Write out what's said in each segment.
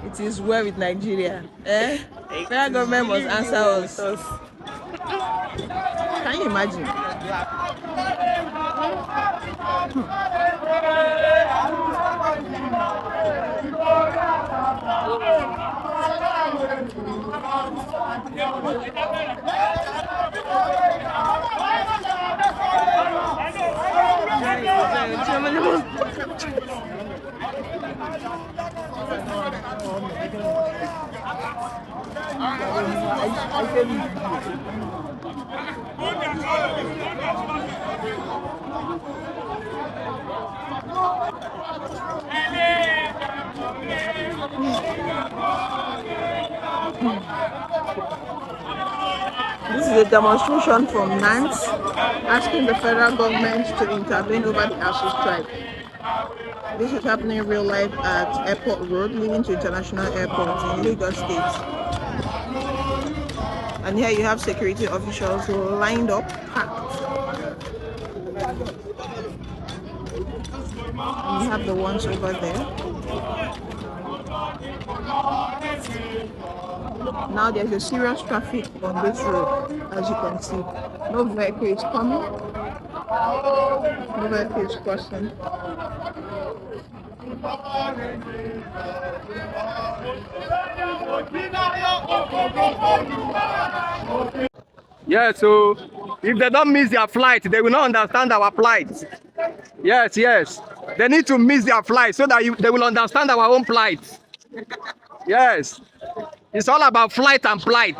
It is well with Nigeria. Federal government must answer us. Can you imagine? This is a demonstration from Nantes asking the federal government to intervene over the Asuu strike. This is happening in real life at Airport Road, leading to International Airport in Lagos State. And here you have security officials lined up, packed. And you have the ones over there. Now there's a serious traffic on this road, as you can see. No vehicle is coming. No vehicle is crossing. Yeah, so if they don't miss their flight, they will not understand our plight. Yes, yes. They need to miss their flight so that they will understand our own plight. Yes. It's all about flight and plight.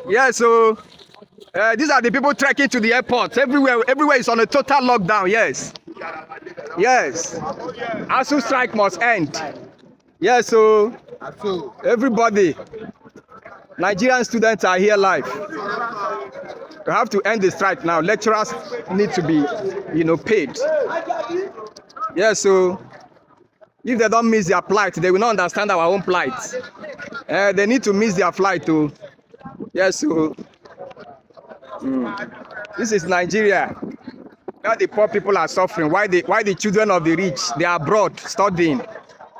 Yeah, so these are the people trekking to the airport. Everywhere is on a total lockdown. Yes. Yes. Asuu strike must end. Yeah, so everybody, Nigerian students are here live. We have to end the strike now. Lecturers need to be, paid. Yeah, so if they don't miss their plight, they will not understand our own plight. They need to miss their flight too. Yes, so this is Nigeria. Now the poor people are suffering. Why the children of the rich, they are abroad studying.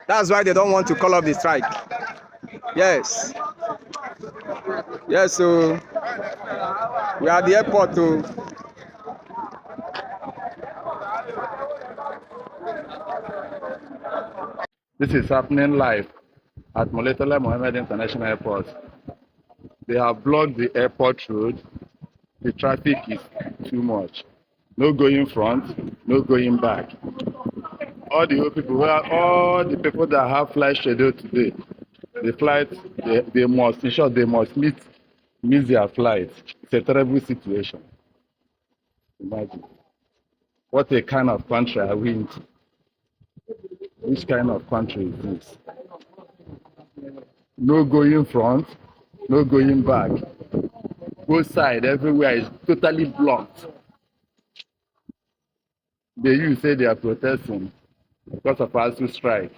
That's why they don't want to call off the strike. Yes. Yes, so we are at the airport too. This is happening live at Moletole Mohammed International Airport. They have blocked the airport road. The traffic is too much. No going front, no going back. All the people that have flight scheduled today, the flight, they must, in short, they must miss their flight. It's a terrible situation. Imagine. What a kind of country are we in? Which kind of country is this? No going front, no going back. Both sides, everywhere is totally blocked. They say they are protesting because of Asuu strike.